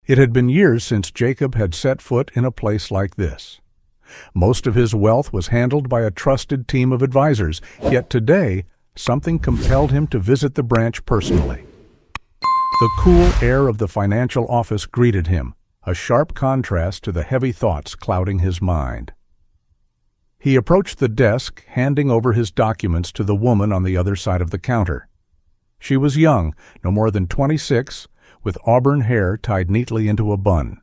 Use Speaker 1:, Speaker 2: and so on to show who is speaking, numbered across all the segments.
Speaker 1: It had been years since Jacob had set foot in a place like this. Most of his wealth was handled by a trusted team of advisors, yet today something compelled him to visit the branch personally. The cool air of the financial office greeted him, a sharp contrast to the heavy thoughts clouding his mind. He approached the desk, handing over his documents to the woman on the other side of the counter. She was young, no more than 26, with auburn hair tied neatly into a bun.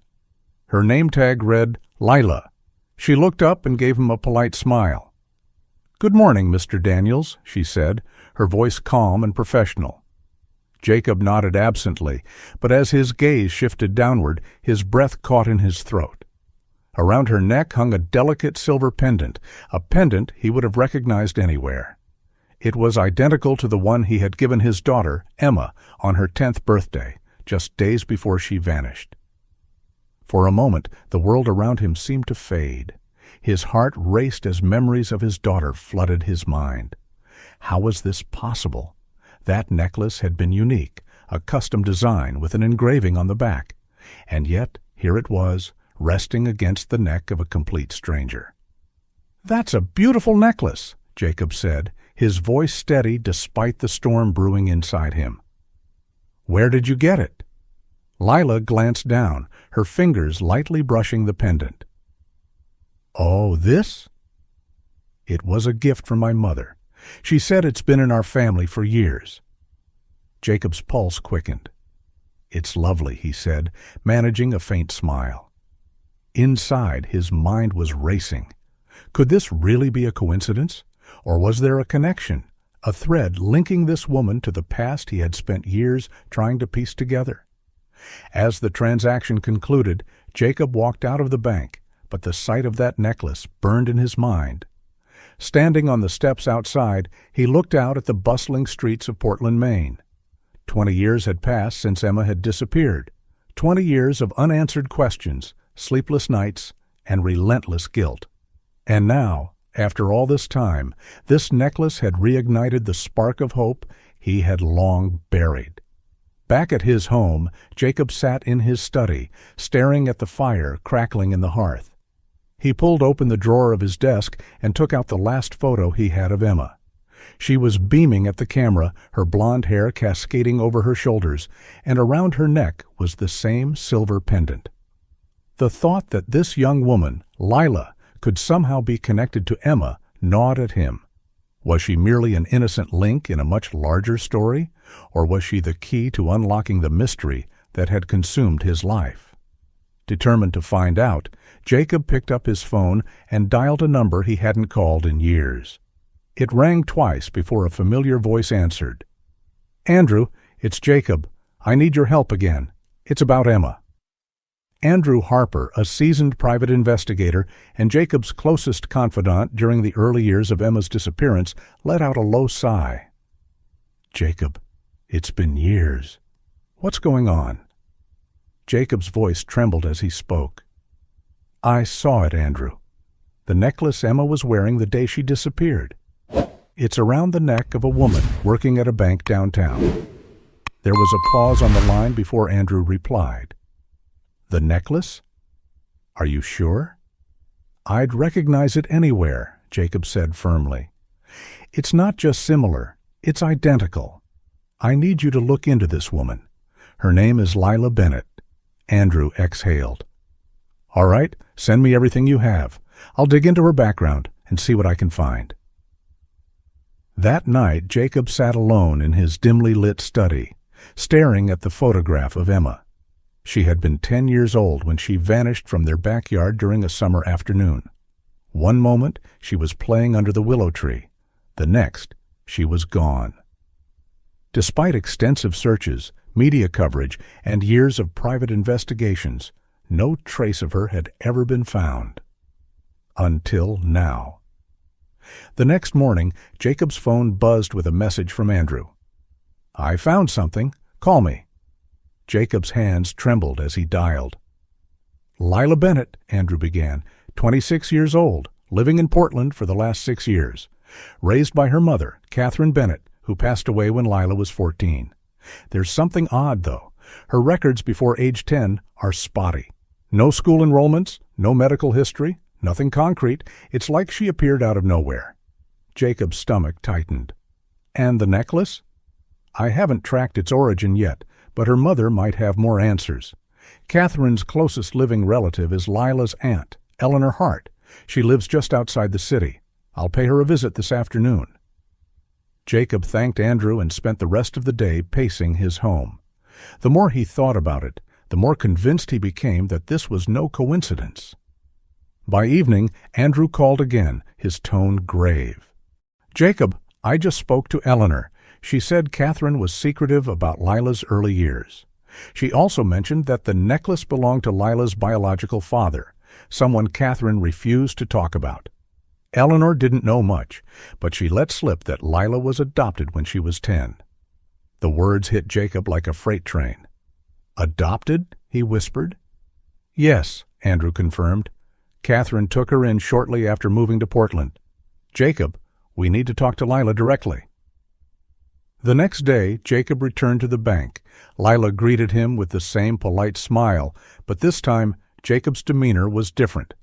Speaker 1: Her name tag read Lila. She looked up and gave him a polite smile. "Good morning, Mr. Daniels," she said, her voice calm and professional. Jacob nodded absently, but as his gaze shifted downward, his breath caught in his throat. Around her neck hung a delicate silver pendant, a pendant he would have recognized anywhere. It was identical to the one he had given his daughter, Emma, on her 10th birthday, just days before she vanished. For a moment, the world around him seemed to fade. His heart raced as memories of his daughter flooded his mind. How was this possible? That necklace had been unique, a custom design with an engraving on the back, and yet here it was, resting against the neck of a complete stranger. "That's a beautiful necklace," Jacob said, his voice steady despite the storm brewing inside him. "Where did you get it?" Lila glanced down, her fingers lightly brushing the pendant. "Oh, this?" "It was a gift from my mother. She said it's been in our family for years." Jacob's pulse quickened. "It's lovely," he said, managing a faint smile. Inside, his mind was racing. Could this really be a coincidence? Or was there a connection, a thread linking this woman to the past he had spent years trying to piece together? As the transaction concluded, Jacob walked out of the bank, but the sight of that necklace burned in his mind. Standing on the steps outside, he looked out at the bustling streets of Portland, Maine. 20 years had passed since Emma had disappeared. 20 years of unanswered questions, sleepless nights, and relentless guilt. And now, after all this time, this necklace had reignited the spark of hope he had long buried. Back at his home, Jacob sat in his study, staring at the fire crackling in the hearth. He pulled open the drawer of his desk and took out the last photo he had of Emma. She was beaming at the camera, her blonde hair cascading over her shoulders, and around her neck was the same silver pendant. The thought that this young woman, Lila, could somehow be connected to Emma gnawed at him. Was she merely an innocent link in a much larger story, or was she the key to unlocking the mystery that had consumed his life? Determined to find out, Jacob picked up his phone and dialed a number he hadn't called in years. It rang twice before a familiar voice answered. "Andrew, it's Jacob. I need your help again. It's about Emma." Andrew Harper, a seasoned private investigator and Jacob's closest confidant during the early years of Emma's disappearance, let out a low sigh. "Jacob, it's been years. What's going on?" Jacob's voice trembled as he spoke. "I saw it, Andrew. The necklace Emma was wearing the day she disappeared. It's around the neck of a woman working at a bank downtown." There was a pause on the line before Andrew replied. "The necklace? Are you sure?" "I'd recognize it anywhere," Jacob said firmly. "It's not just similar, it's identical. I need you to look into this woman. Her name is Lila Bennett." Andrew exhaled. "All right, send me everything you have. I'll dig into her background and see what I can find." That night, Jacob sat alone in his dimly lit study, staring at the photograph of Emma. She had been 10 years old when she vanished from their backyard during a summer afternoon. One moment, she was playing under the willow tree. The next, she was gone. Despite extensive searches, media coverage, and years of private investigations, no trace of her had ever been found. Until now. The next morning, Jacob's phone buzzed with a message from Andrew. "I found something. Call me." Jacob's hands trembled as he dialed. "Lila Bennett," Andrew began, 26 years old, living in Portland for the last 6 years. Raised by her mother, Catherine Bennett, who passed away when Lila was 14. There's something odd, though. Her records before age 10 are spotty. No school enrollments, no medical history, nothing concrete. It's like she appeared out of nowhere. Jacob's stomach tightened. And the necklace? I haven't tracked its origin yet, but her mother might have more answers. Catherine's closest living relative is Lila's aunt, Eleanor Hart. She lives just outside the city. I'll pay her a visit this afternoon. Jacob thanked Andrew and spent the rest of the day pacing his home. The more he thought about it, the more convinced he became that this was no coincidence. By evening, Andrew called again, his tone grave. Jacob, I just spoke to Eleanor. She said Catherine was secretive about Lila's early years. She also mentioned that the necklace belonged to Lila's biological father, someone Catherine refused to talk about. Eleanor didn't know much, but she let slip that Lila was adopted when she was 10. The words hit Jacob like a freight train. Adopted? He whispered. Yes, Andrew confirmed. Catherine took her in shortly after moving to Portland. Jacob, we need to talk to Lila directly. The next day, Jacob returned to the bank. Lila greeted him with the same polite smile, but this time Jacob's demeanor was different.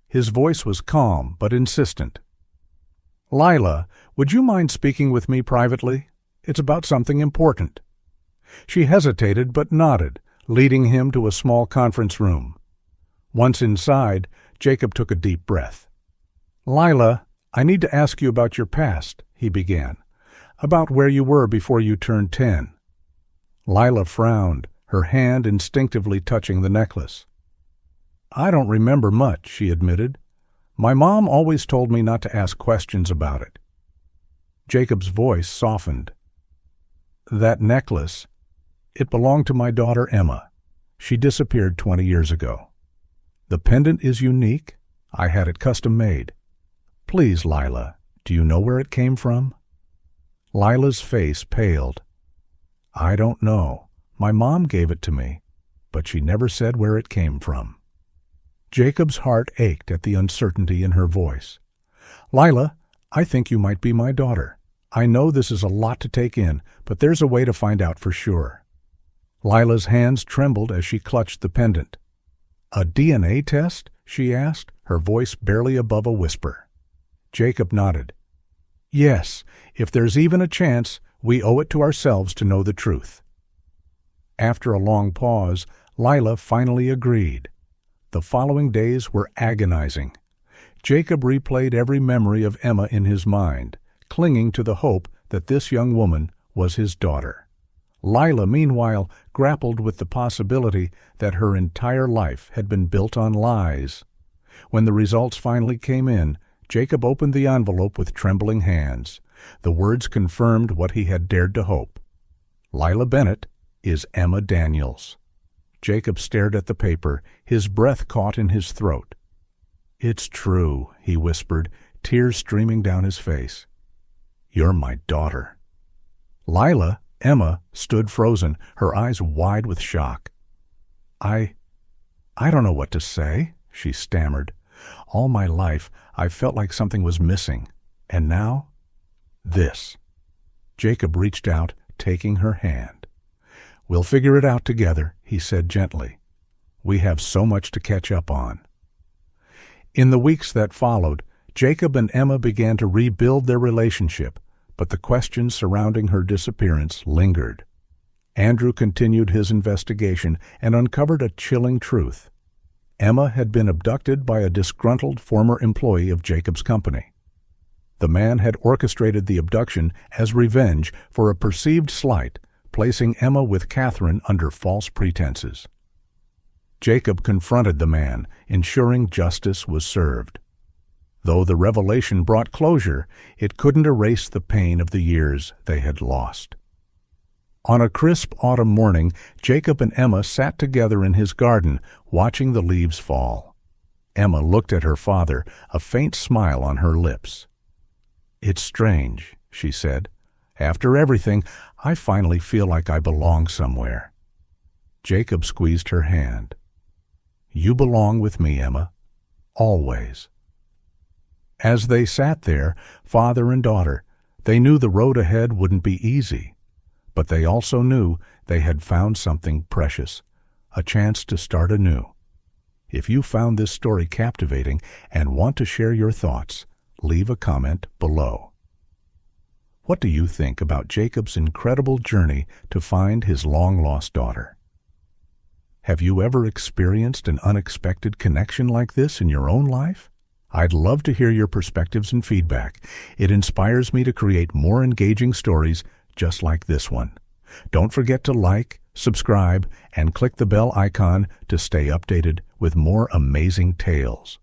Speaker 1: His voice was calm but insistent. Lila, would you mind speaking with me privately? It's about something important. She hesitated but nodded, leading him to a small conference room. Once inside, Jacob took a deep breath. Lila, I need to ask you about your past, he began. About where you were before you turned 10. Lila frowned, her hand instinctively touching the necklace. I don't remember much, she admitted. My mom always told me not to ask questions about it. Jacob's voice softened. That necklace, it belonged to my daughter Emma. She disappeared 20 years ago. The pendant is unique. I had it custom made. Please, Lila, do you know where it came from? Lila's face paled. I don't know. My mom gave it to me, but she never said where it came from. Jacob's heart ached at the uncertainty in her voice. Lila, I think you might be my daughter. I know this is a lot to take in, but there's a way to find out for sure. Lila's hands trembled as she clutched the pendant. A DNA test? She asked, her voice barely above a whisper. Jacob nodded. Yes, if there's even a chance, we owe it to ourselves to know the truth. After a long pause, Lila finally agreed. The following days were agonizing. Jacob replayed every memory of Emma in his mind, clinging to the hope that this young woman was his daughter. Lila, meanwhile, grappled with the possibility that her entire life had been built on lies. When the results finally came in, Jacob opened the envelope with trembling hands. The words confirmed what he had dared to hope. Lila Bennett is Emma Daniels. Jacob stared at the paper, his breath caught in his throat. It's true, he whispered, tears streaming down his face. You're my daughter. Lila, Emma, stood frozen, her eyes wide with shock. I don't know what to say, she stammered. All my life, I felt like something was missing. And now, this. Jacob reached out, taking her hand. We'll figure it out together, he said gently. We have so much to catch up on. In the weeks that followed, Jacob and Emma began to rebuild their relationship, but the questions surrounding her disappearance lingered. Andrew continued his investigation and uncovered a chilling truth. Emma had been abducted by a disgruntled former employee of Jacob's company. The man had orchestrated the abduction as revenge for a perceived slight, placing Emma with Catherine under false pretenses. Jacob confronted the man, ensuring justice was served. Though the revelation brought closure, it couldn't erase the pain of the years they had lost. On a crisp autumn morning, Jacob and Emma sat together in his garden, watching the leaves fall. Emma looked at her father, a faint smile on her lips. It's strange, she said. After everything, I finally feel like I belong somewhere. Jacob squeezed her hand. You belong with me, Emma. Always. As they sat there, father and daughter, they knew the road ahead wouldn't be easy. But they also knew they had found something precious, a chance to start anew. If you found this story captivating and want to share your thoughts, leave a comment below. What do you think about Jacob's incredible journey to find his long-lost daughter? Have you ever experienced an unexpected connection like this in your own life? I'd love to hear your perspectives and feedback. It inspires me to create more engaging stories just like this one. Don't forget to like, subscribe, and click the bell icon to stay updated with more amazing tales.